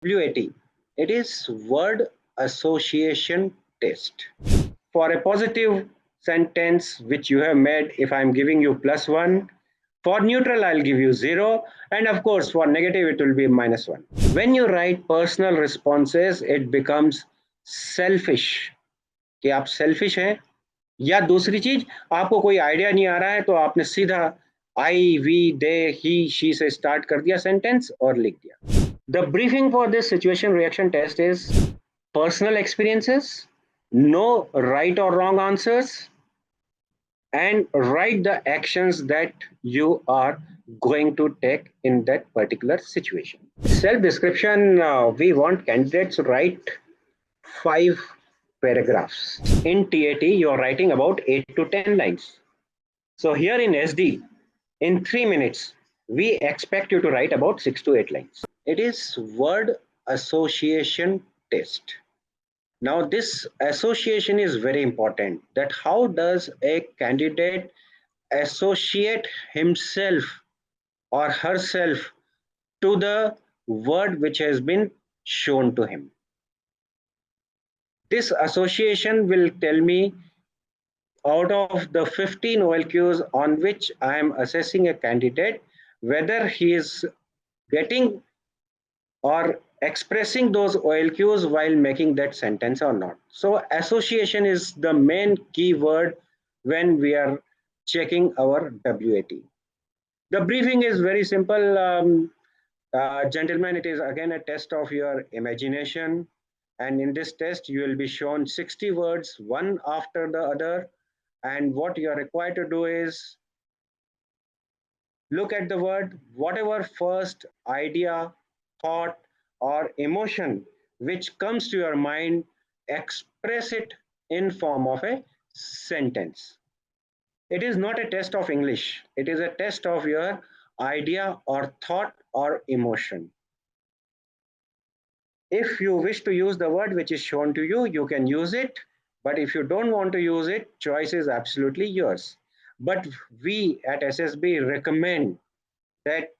WAT. It is word association test. For a positive sentence which you have made, if I'm giving you +1, for neutral I'll give you 0, and of course for negative it will be -1. When you write personal responses, it becomes selfish. कि आप selfish हैं, या दूसरी चीज आपको कोई idea नहीं आ रहा है तो आपने सीधा I we they he she से स्टार्ट कर दिया सेंटेंस और लिख दिया. The briefing for this situation reaction test is personal experiences, no right or wrong answers, and write the actions that you are going to take in that particular situation. Self description, we want candidates to write 5 paragraphs. In TAT, you are writing about 8 to 10 lines. So here in SD, in 3 minutes, we expect you to write about 6 to 8 lines. It is word association test. Now this association is very important, that how does a candidate associate himself or herself to the word which has been shown to him. This association will tell me, out of the 15 OLQs on which I am assessing a candidate, whether he is getting or expressing those OLQs while making that sentence or not. So association is the main keyword when we are checking our WAT. The briefing is very simple. Gentlemen, it is again a test of your imagination. And in this test, you will be shown 60 words, one after the other. And what you are required to do is look at the word, whatever first idea, thought, or emotion which comes to your mind, express it in form of a sentence. It is not a test of English. It is a test of your idea or thought or emotion. If you wish to use the word which is shown to you, you can use it. But if you don't want to use it, choice is absolutely yours. But we at SSB recommend that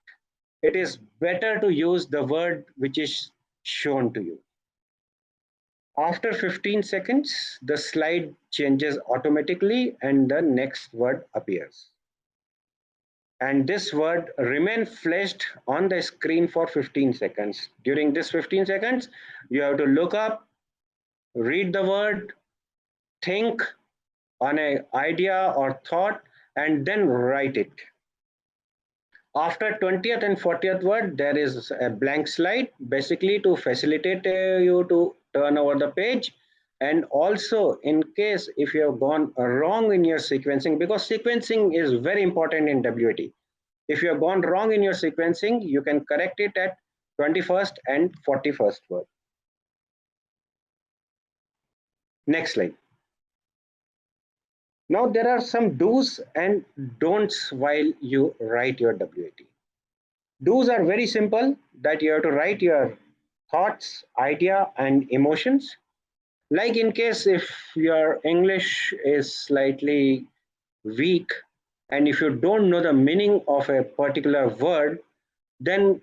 it is better to use the word which is shown to you. After 15 seconds, the slide changes automatically and the next word appears. And this word remain flashed on the screen for 15 seconds. During this 15 seconds, you have to look up, read the word, think on an idea or thought, and then write it. After 20th and 40th word, there is a blank slide, basically to facilitate you to turn over the page. And also, in case if you have gone wrong in your sequencing, because sequencing is very important in WAT. If you have gone wrong in your sequencing, you can correct it at 21st and 41st word. Next slide. Now there are some do's and don'ts while you write your WAT. Do's are very simple, that you have to write your thoughts, idea, and emotions. Like in case if your English is slightly weak and if you don't know the meaning of a particular word, then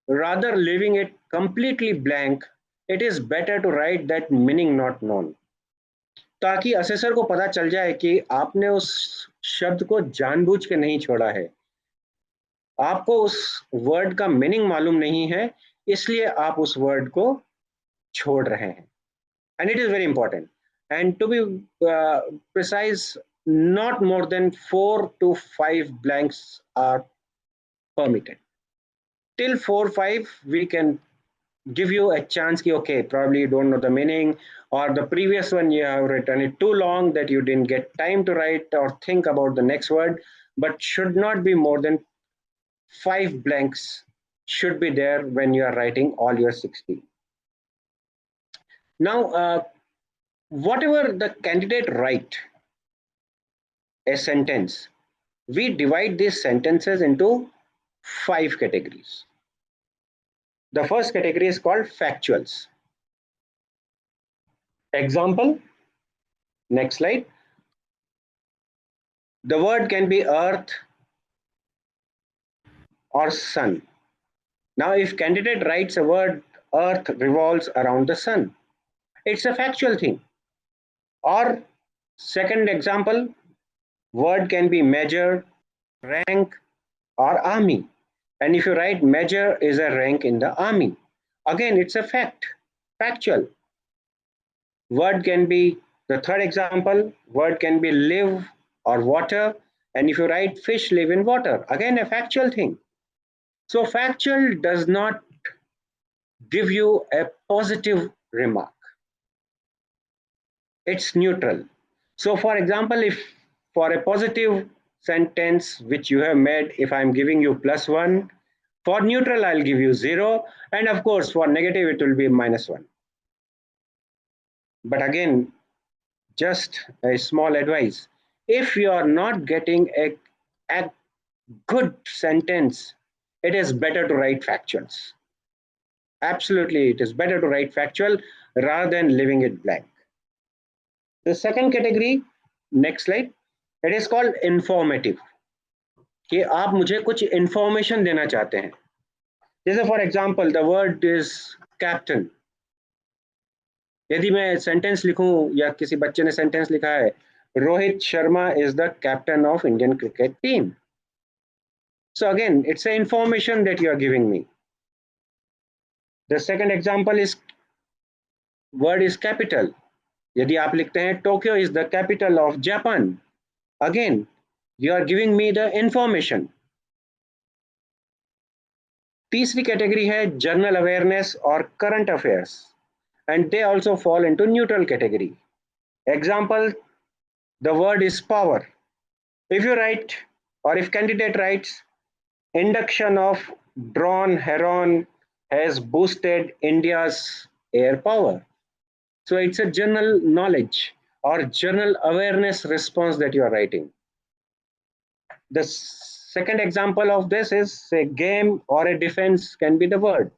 rather leaving it completely blank, it is better to write that meaning not known. ताकि assessor को पता चल जाए कि आपने उस शब्द को जानबूझ के नहीं छोड़ा है, आपको उस वर्ड का मीनिंग मालूम नहीं है, इसलिए आप उस वर्ड को छोड़ रहे हैं. And it is very important. And to be precise, not more than 4 to 5 blanks are permitted. Till 4, 5, we can give you a chance ki, okay, probably you don't know the meaning, or the previous one you have written it too long that you didn't get time to write or think about the next word, but should not be more than 5 blanks should be there when you are writing all your 60. Now, whatever the candidate write a sentence, we divide these sentences into 5 categories. The first category is called factuals. Example, next slide. The word can be earth or sun. Now, if candidate writes a word earth revolves around the sun. It's a factual thing. Or second example, word can be measure, rank, or army. And if you write measure is a rank in the army, again it's a fact, factual. Word can be the third example, word can be live or water. And if you write fish live in water, again a factual thing. So factual does not give you a positive remark. It's neutral. So for example, if for a positive sentence which you have made, if I'm giving you +1, for neutral I'll give you 0, and of course for negative it will be -1. But again, just a small advice, if you are not getting a good sentence, it is better to write factuals. Absolutely, it is better to write factual rather than leaving it blank. The second category, next slide, it is called informative. कि आप मुझे कुछ information देना चाहते हैं. जैसे for example, the word is captain. यदि मैं सेंटेंस लिखूं या किसी बच्चे ने सेंटेंस लिखा है, Rohit Sharma is the captain of Indian cricket team. So again, it's an information that you are giving me. The second example is word is capital. यदि आप लिखते हैं Tokyo is the capital of Japan, again you are giving me the information. तीसरी category है general awareness और current affairs, and they also fall into neutral category. Example, the word is power. If you write or if candidate writes induction of drone Heron has boosted India's air power, so it's a general knowledge or general awareness response that you are writing. The second example of this is a game or a defense can be the word.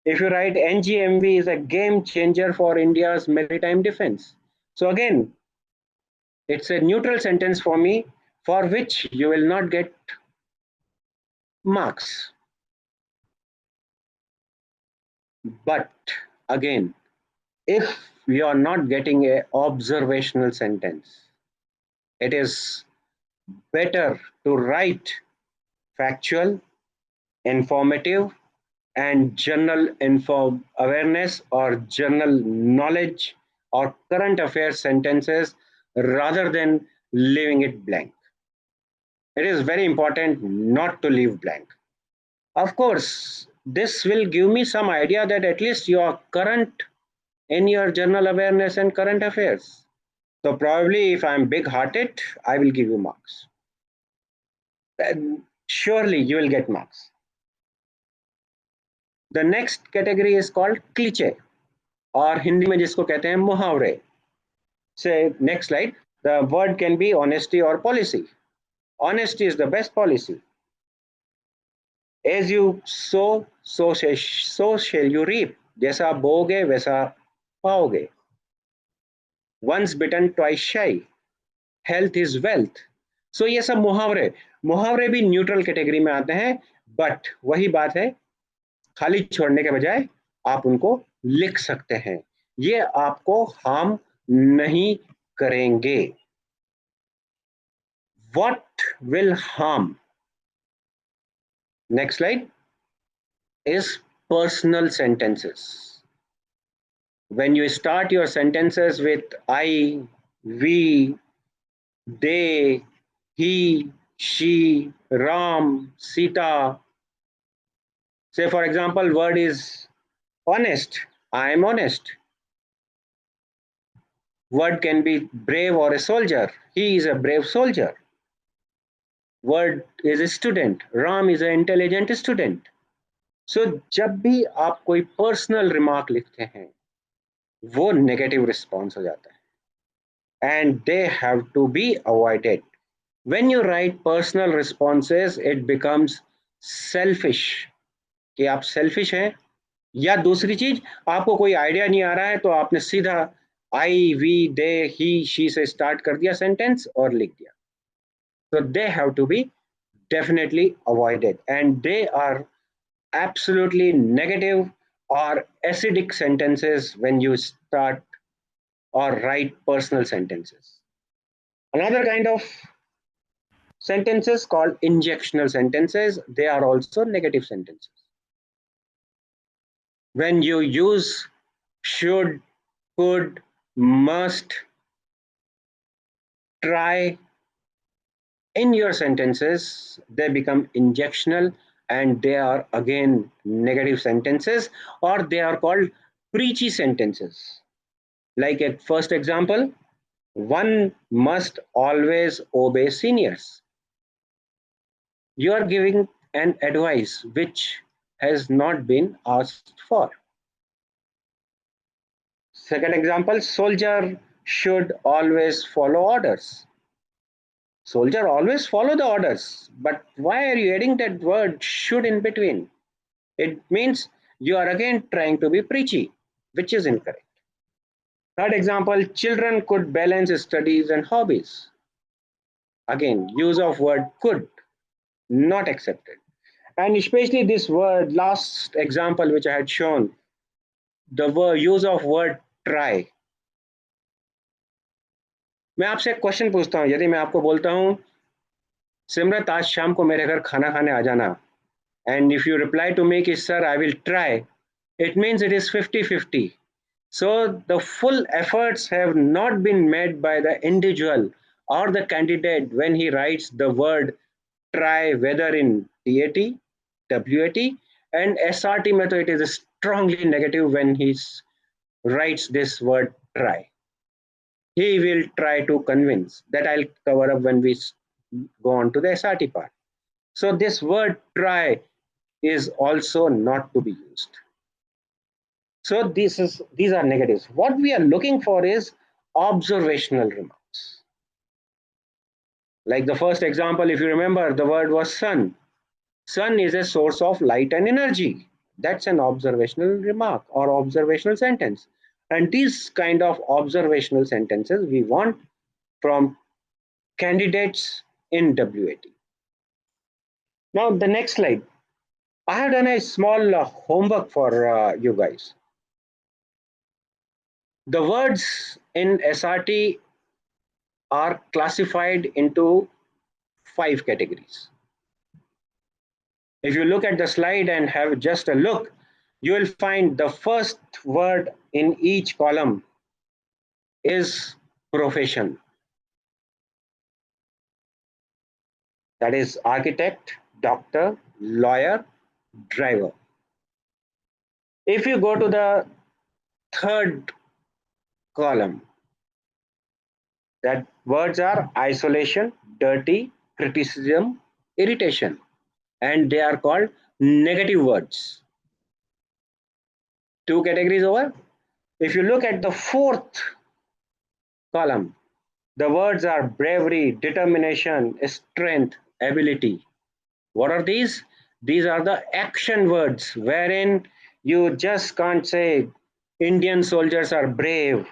If you write NGMV is a game changer for India's maritime defense, so again it's a neutral sentence for me, for which you will not get marks. But again, if you are not getting a observational sentence, it is better to write factual, informative, and general awareness or general knowledge or current affairs sentences rather than leaving it blank. It is very important not to leave blank. Of course, this will give me some idea that at least you are current in your general awareness and current affairs. So probably if I'm big-hearted, I will give you marks. And surely you will get marks. The next category is called cliche, और हिंदी में जिसको कहते हैं मुहावरे. Say next slide. The word can be honesty or policy. Honesty is the best policy. As you sow, so shall you reap. जैसा बोगे वैसा पाओगे. Once bitten, twice shy. Health is wealth. So ये सब मुहावरे भी न्यूट्रल कैटेगरी में आते हैं, बट वही बात है, खाली छोड़ने के बजाय आप उनको लिख सकते हैं. ये आपको हार्म नहीं करेंगे. What will harm? Next slide is personal sentences. When you start your sentences with I, we, they, he, she, Ram, Sita. Say for example, word is honest. I am honest. Word can be brave or a soldier. He is a brave soldier. Word is a student. Ram is an intelligent student. So जब भी आप कोई personal remark लिखते हैं, वो negative response हो जाता है, and they have to be avoided. When you write personal responses, it becomes selfish. कि आप selfish हैं, या दूसरी चीज आपको कोई आइडिया नहीं आ रहा है तो आपने सीधा I, we, they, he, she से स्टार्ट कर दिया सेंटेंस और लिख दिया. So they have to be definitely avoided, and they are absolutely negative or acidic sentences when you start or write personal sentences. Another kind of sentences called injectional sentences, they are also negative sentences. When you use should, could, must, try in your sentences, they become injectional and they are again negative sentences, or they are called preachy sentences. Like a first example, one must always obey seniors. You are giving an advice which has not been asked for. Second example, soldier should always follow orders. Soldier always follow the orders, but why are you adding that word should in between? It means you are again trying to be preachy, which is incorrect. Third example, children could balance studies and hobbies. Again, use of word could, not accepted. And especially this word, last example which I had shown, the word use of word try. मैं आपसे एक question पूछता हूँ, यदि मैं आपको बोलता हूँ सिमरत आज शाम को मेरे घर खाना खाने आ जाना, and if you reply to me कि sir I will try, it means it is 50-50. So the full efforts have not been made by the individual or the candidate when he writes the word try, whether in TAT, WAT, and SRT method. It is strongly negative when he writes this word try. He will try to convince. That I'll cover up when we go on to the SRT part. So this word try is also not to be used. So these are negatives. What we are looking for is observational remarks. Like the first example, if you remember, the word was sun. Sun is a source of light and energy. That's an observational remark or observational sentence. And these kind of observational sentences we want from candidates in WAT. Now the next slide. I have done a small homework for you guys. The words in SRT are classified into 5 categories. If you look at the slide and have just a look, you will find the first word in each column is profession. That is architect, doctor, lawyer, driver. If you go to the third column, that words are isolation, dirty, criticism, irritation, and they are called negative words. 2 categories over. If you look at the fourth column, the words are bravery, determination, strength, ability. What are these? These are the action words wherein you just can't say Indian soldiers are brave,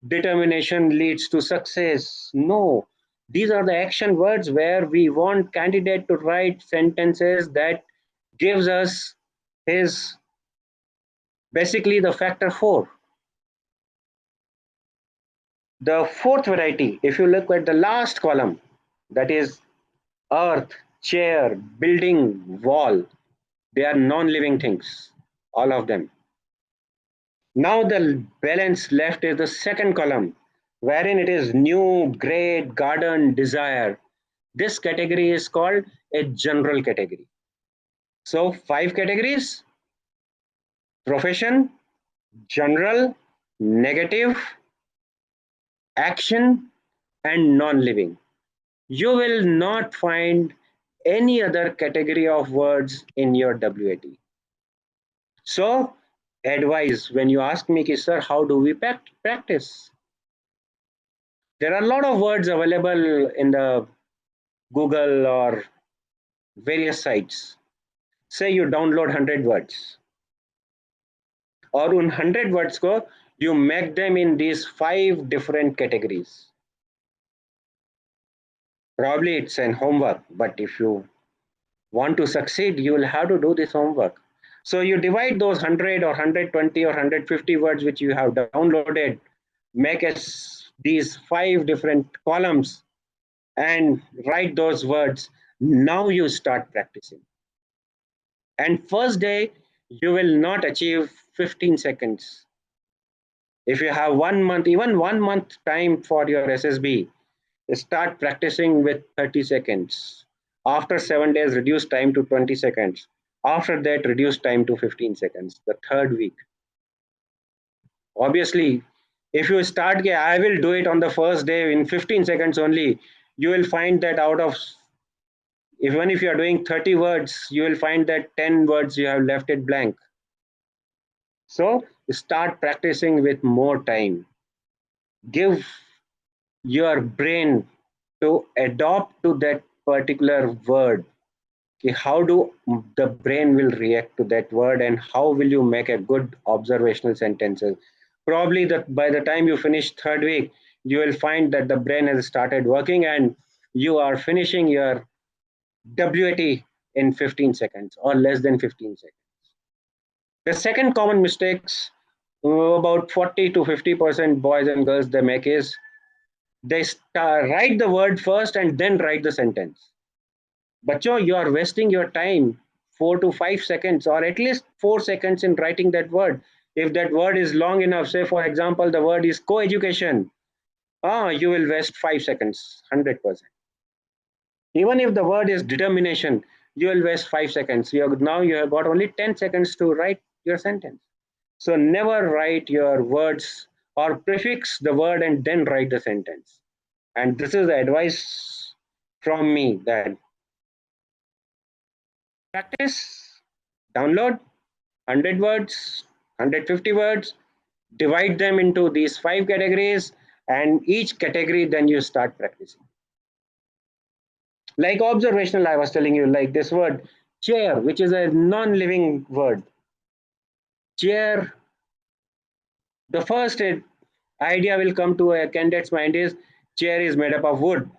determination leads to success. No, these are the action words where we want candidate to write sentences that gives us his basically the factor 4. The fourth variety, if you look at the last column, that is earth, chair, building, wall, they are non-living things, all of them. Now the balance left is the second column, wherein it is new, great, garden, desire. This category is called a general category. So 5 categories: profession, general, negative, action, and non-living. You will not find any other category of words in your WAT. So advice, when you ask me, sir, how do we practice? There are a lot of words available in the Google or various sites. Say you download 100 words, or in 100 words ko you make them in these 5 different categories. Probably it's an homework, but if you want to succeed, you will have to do this homework. So you divide those 100 or 120 or 150 words which you have downloaded, make these 5 different columns and write those words. Now you start practicing. And first day, you will not achieve 15 seconds. If you have 1 month, even 1 month time for your SSB, start practicing with 30 seconds. After 7 days, reduce time to 20 seconds. After that, reduce time to 15 seconds. The third week. Obviously, if you start, yeah, I will do it on the first day in 15 seconds only, you will find that out of, even if you are doing 30 words, you will find that 10 words you have left it blank. So start practicing with more time. Give your brain to adopt to that particular word. Okay, how do the brain will react to that word, and how will you make a good observational sentences? Probably that by the time you finish third week, you will find that the brain has started working and you are finishing your WAT in 15 seconds or less than 15 seconds. The second common mistakes about 40 to 50% boys and girls they make is they write the word first and then write the sentence. Bacho, you are wasting your time 4 to 5 seconds or at least 4 seconds in writing that word. If that word is long enough, say for example, the word is co-education, you will waste 5 seconds, 100%. Even if the word is determination, you will waste 5 seconds. Now you have got only 10 seconds to write your sentence. So never write your words or prefix the word and then write the sentence. And this is the advice from me that practice, download 100 words, 150 words, divide them into these 5 categories, and each category then you start practicing. Like observational, I was telling you, like this word chair, which is a non-living word. Chair, the first idea will come to a candidate's mind is chair is made up of wood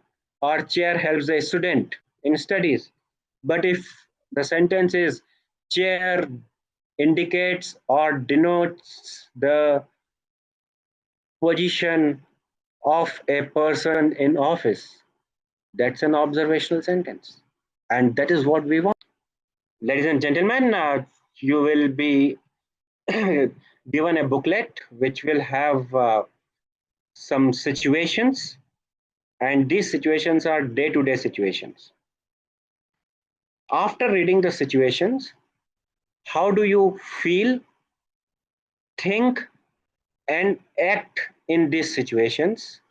or chair helps a student in studies. But if the sentence is chair indicates or denotes the position of a person in office, that's an observational sentence. And that is what we want. Ladies and gentlemen, you will be given a booklet which will have some situations, and these situations are day-to-day situations. After reading the situations, how do you feel, think, and act in these situations?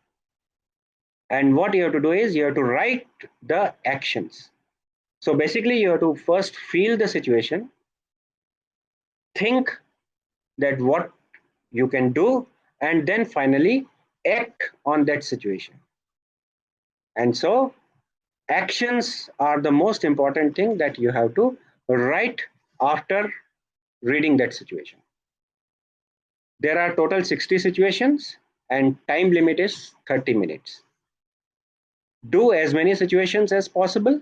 And what you have to do is you have to write the actions. So basically, you have to first feel the situation, think that what you can do, and then finally act on that situation. And so actions are the most important thing that you have to write after reading that situation. There are total 60 situations and time limit is 30 minutes. Do as many situations as possible,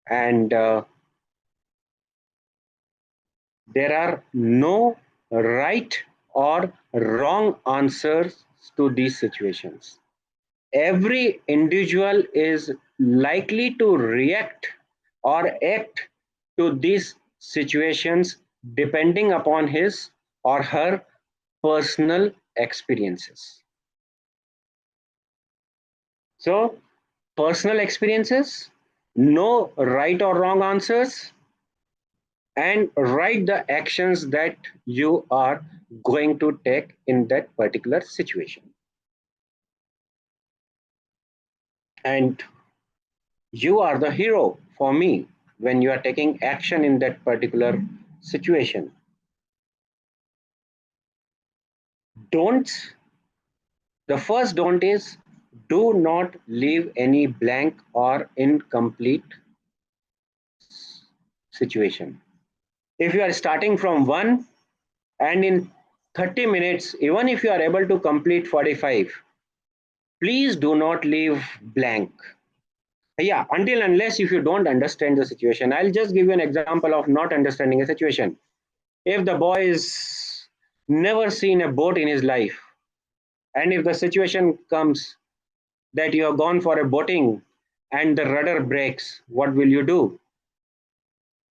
and there are no right or wrong answers to these situations. Every individual is likely to react or act to these situations depending upon his or her personal experiences. So, personal experiences, no right or wrong answers, and write the actions that you are going to take in that particular situation. And you are the hero for me when you are taking action in that particular situation. Don'ts. The first don't is do not leave any blank or incomplete situation. If you are starting from 1 and in 30 minutes, even if you are able to complete 45, please do not leave blank. Yeah, until unless if you don't understand the situation. I'll just give you an example of not understanding a situation. If the boy is never seen a boat in his life, and if the situation comes that you have gone for a boating and the rudder breaks, what will you do?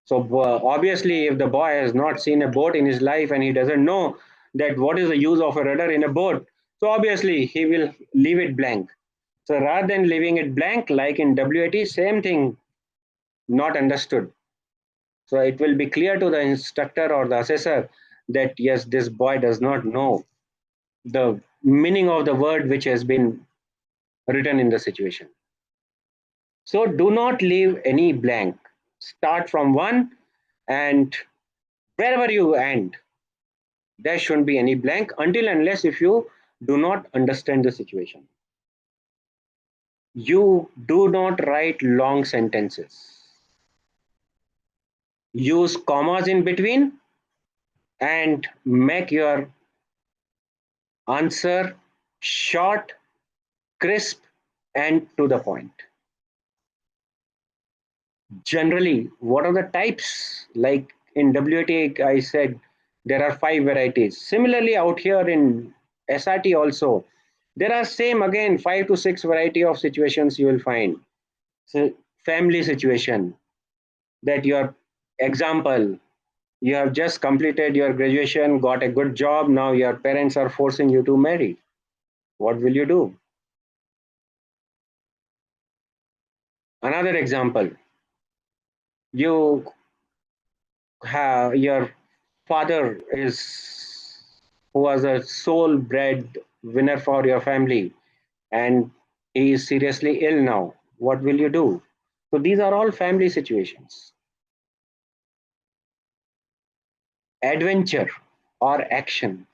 So obviously, if the boy has not seen a boat in his life and he doesn't know that what is the use of a rudder in a boat, so obviously he will leave it blank. So rather than leaving it blank, like in WAT, same thing, not understood. So it will be clear to the instructor or the assessor that yes, this boy does not know the meaning of the word which has been written in the situation. So do not leave any blank. Start from one, and wherever you end, there shouldn't be any blank until unless if you do not understand the situation. You do not write long sentences. Use commas in between and make your answer short, crisp, and to the point. Generally, what are the types? Like in WTA, I said there are 5 varieties. Similarly, out here in SRT also, there are same again 5 to 6 variety of situations you will find. So family situation, that your example, you have just completed your graduation, got a good job, now your parents are forcing you to marry. What will you do? Another example, you have your father is who was a sole bread winner for your family, and he is seriously ill now. What will you do? So these are all family situations. Adventure or action.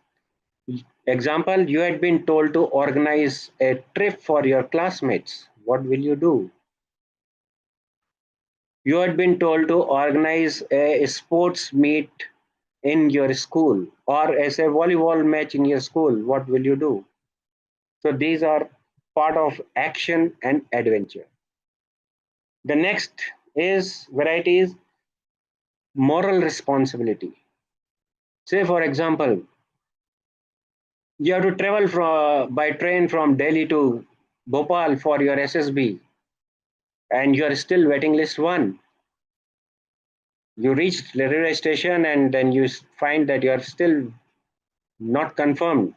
Example, you had been told to organize a trip for your classmates. What will you do? You had been told to organize a sports meet in your school or as a volleyball match in your school. What will you do? So these are part of action and adventure. The next is varieties moral responsibility. Say for example, you have to travel by train from Delhi to Bhopal for your SSB, and you are still waiting list one. You reach the railway station and then you find that you are still not confirmed.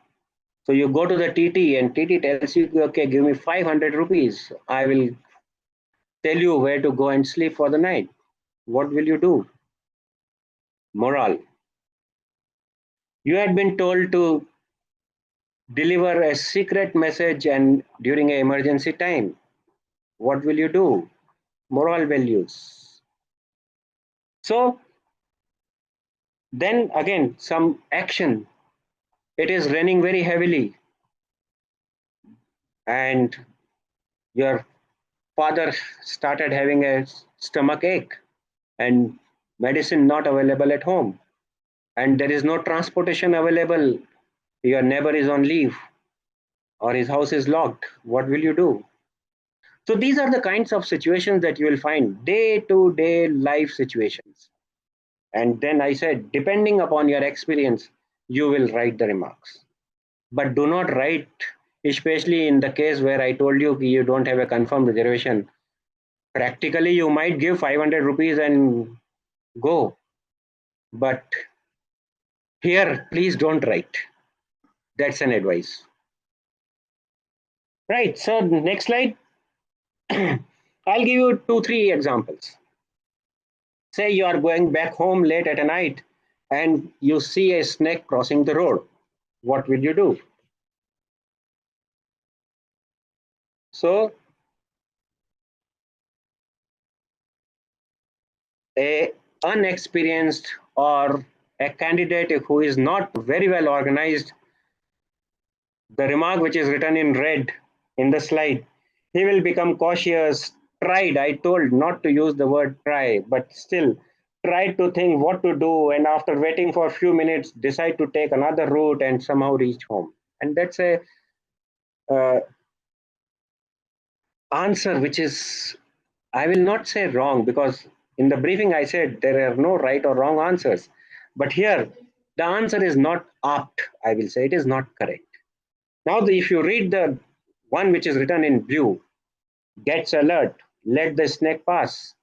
So you go to the TT and TT tells you, okay, give me 500 rupees. I will tell you where to go and sleep for the night. What will you do? Moral. You had been told to deliver a secret message and during an emergency time. What will you do? Moral values. So then again, some action. It is raining very heavily and your father started having a stomach ache and medicine not available at home and there is no transportation available. Your neighbor is on leave or his house is locked. What will you do? So these are the kinds of situations that you will find day to day life situations. And then I said, depending upon your experience, you will write the remarks. But do not write, especially in the case where I told you you don't have a confirmed reservation. Practically, you might give 500 rupees and go. But here, please don't write. That's an advice. Right. So, next slide. I'll give you 2, 3 examples. Say you are going back home late at night and you see a snake crossing the road. What will you do? So, a unexperienced or a candidate who is not very well organized, the remark which is written in red in the slide, he will become cautious, tried. I told not to use the word try, but still tried to think what to do, and after waiting for a few minutes, decide to take another route and somehow reach home. And that's a answer which is I will not say wrong because in the briefing I said there are no right or wrong answers. But here, the answer is not apt. I will say it is not correct. Now, if you read the one which is written in blue, gets alert, let the snake pass,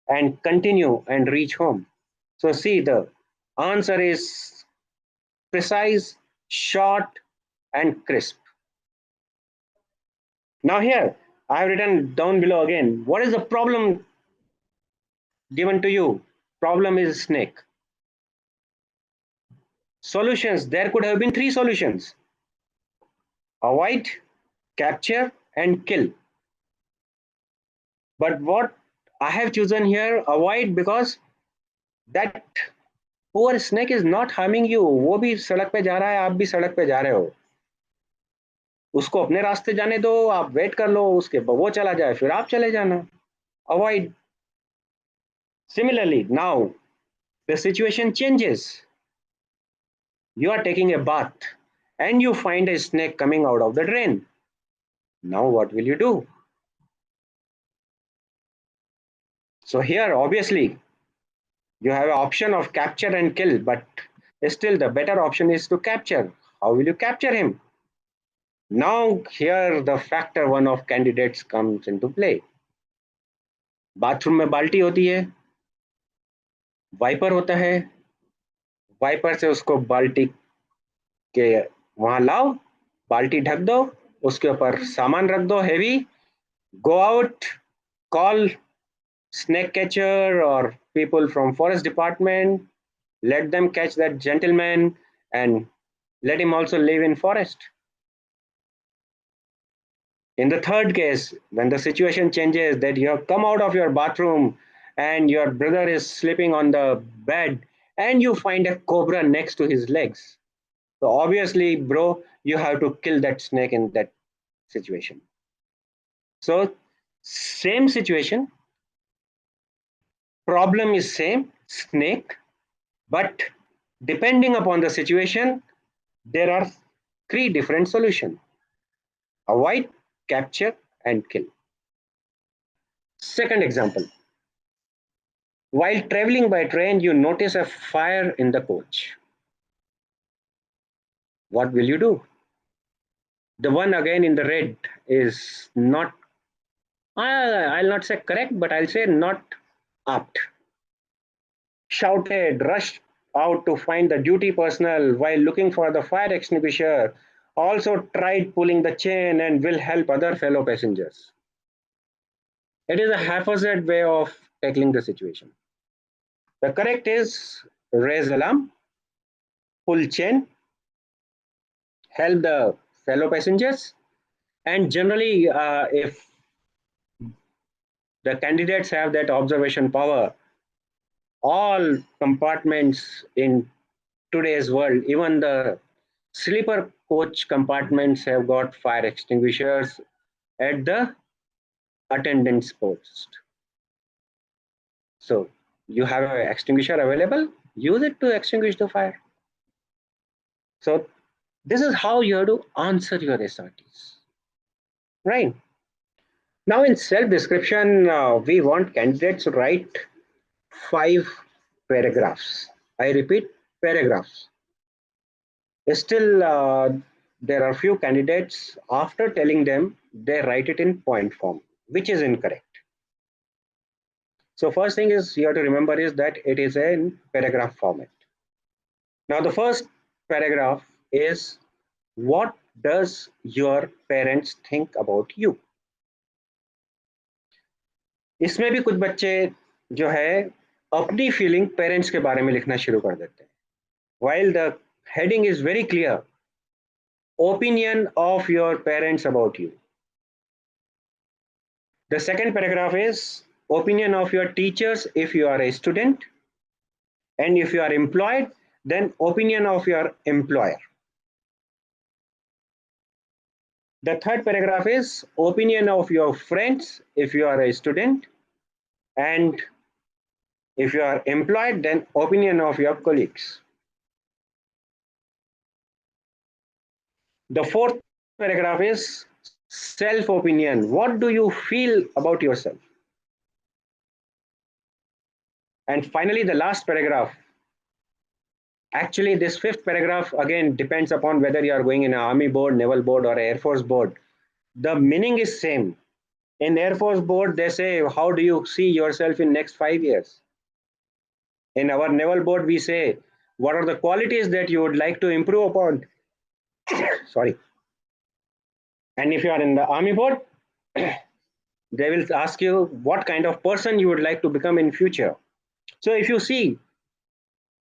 and continue and reach home. So, see, the answer is precise, short, and crisp. Now, here I have written down below again what is the problem given to you? Problem is snake. Solutions, there could have been three solutions: avoid, capture, and kill. But what I have chosen here, avoid, because that poor snake is not harming you. वो भी सड़क पे जा रहा है, आप भी सड़क पे जा रहे हो, उसको अपने रास्ते जाने दो, आप वेट कर लो, उसके वो चला जाए फिर आप चले जाना. Avoid. Similarly, now the situation changes. You are taking a bath and you find a snake coming out of the drain. Now what will you do? So here obviously you have an option of capture and kill, but still the better option is to capture. How will you capture him? Now here the factor one of candidates comes into play. Bathroom में बाल्टी होती है, wiper होता है, wiper से उसको बाल्टी के वहां लाओ, बाल्टी ढक दो, उसके ऊपर सामान रख दो heavy, go out, call snake catcher or people from forest department, let them catch that gentleman and let him also live in forest. In the third case, when the situation changes that you have come out of your bathroom and your brother is sleeping on the bed and you find a cobra next to his legs. So obviously, bro, you have to kill that snake in that situation. So same situation, problem is same, snake, but depending upon the situation, there are three different solutions: avoid, capture, and kill. Second example, while traveling by train, you notice a fire in the coach. What will you do? The one again in the red is not, I'll not say correct, but I'll say not apt. Shouted, rushed out to find the duty personnel while looking for the fire extinguisher, also tried pulling the chain and will help other fellow passengers. It is a haphazard way of tackling the situation. The correct is raise alarm, pull chain, help the fellow passengers, and generally, if the candidates have that observation power, all compartments in today's world, even the sleeper coach compartments have got fire extinguishers at the attendant's post. So you have an extinguisher available, use it to extinguish the fire. So this is how you have to answer your SRTs, right? Now in self-description, we want candidates to write 5 paragraphs. I repeat, paragraphs. Still, there are few candidates, after telling them, they write it in point form, which is incorrect. So first thing is you have to remember is that it is in paragraph format. Now the first paragraph is, what does your parents think about you? इसमें भी कुछ बच्चे जो है अपनी feeling parents के बारे में लिखना शुरू कर देते हैं. While the heading is very clear, opinion of your parents about you. The second paragraph is opinion of your teachers if you are a student, and if you are employed, then opinion of your employer. The third paragraph is opinion of your friends if you are a student, and if you are employed, then opinion of your colleagues. The fourth paragraph is self opinion. What do you feel about yourself? And finally, the last paragraph. Actually, this fifth paragraph again depends upon whether you are going in an army board, naval board, or air force board. The meaning is same. In air force board, they say, how do you see yourself in next 5 years? In our naval board, we say, what are the qualities that you would like to improve upon? Sorry. And if you are in the army board, they will ask you what kind of person you would like to become in future. So if you see,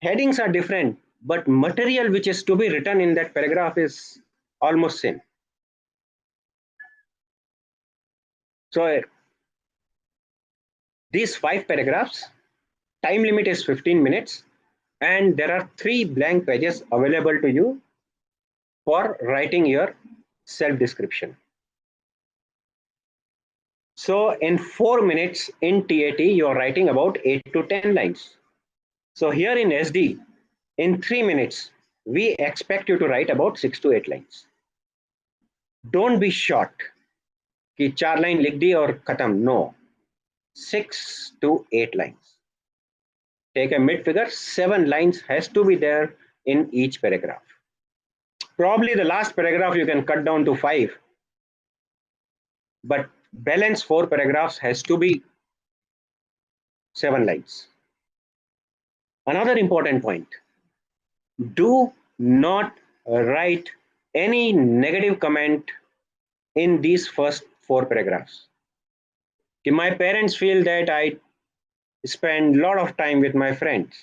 headings are different, but material which is to be written in that paragraph is almost same. So these 5 paragraphs, time limit is 15 minutes, and there are 3 blank pages available to you for writing your self description. So in 4 minutes in TAT, you are writing about 8 to 10 lines. So here in SD, in 3 minutes, we expect you to write about 6 to 8 lines. Don't be short कि 4 line लिख दी और खत्म. No, 6 to 8 lines. Take a mid figure, 7 lines has to be there in each paragraph. Probably the last paragraph you can cut down to 5, but balance 4 paragraphs has to be 7 lines. Another important point, do not write any negative comment in these first 4 paragraphs. My parents feel that I spend a lot of time with my friends,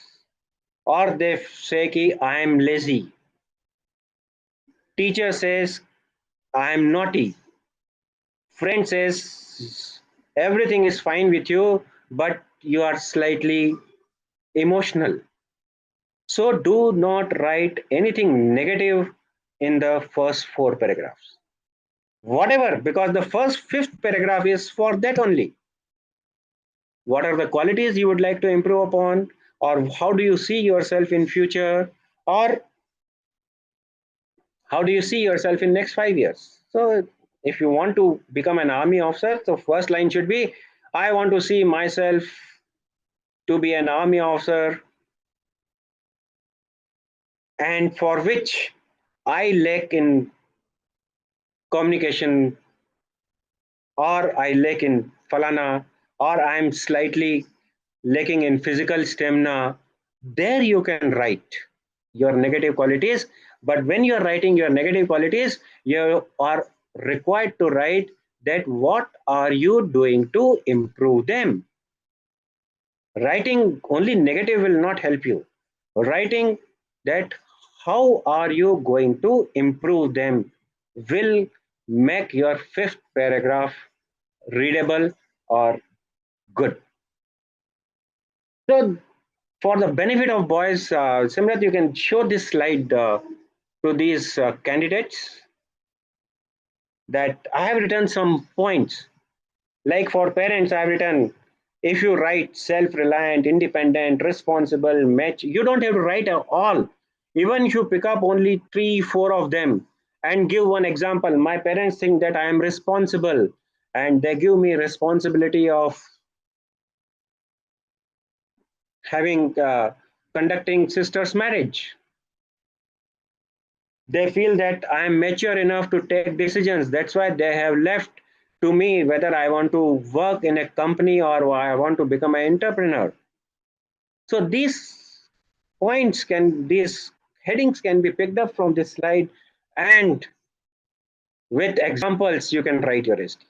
or they say कि I am lazy. Teacher says I am naughty. Friend says everything is fine with you, but you are slightly emotional. So do not write anything negative in the first 4 paragraphs. Whatever, because the first 5th paragraph is for that only. What are the qualities you would like to improve upon, or how do you see yourself in future, or how do you see yourself in next 5 years? So if you want to become an army officer, the first line should be, I want to see myself to be an army officer, and for which I lack in communication, or I lack in falana, or I'm slightly lacking in physical stamina. There you can write your negative qualities. But when you're writing your negative qualities, you are required to write that what are you doing to improve them. Writing only negative will not help you. Writing that how are you going to improve them will make your 5th paragraph readable or good. So for the benefit of boys, Simrat, you can show this slide to these candidates that I have written some points. Like for parents, I have written, if you write self-reliant, independent, responsible, match, you don't have to write all. Even if you pick up only 3, 4 of them and give one example, my parents think that I am responsible and they give me responsibility of having conducting sister's marriage. They feel that I am mature enough to take decisions. That's why they have left to me whether I want to work in a company or I want to become an entrepreneur. So these headings can be picked up from this slide, and with examples you can write your history.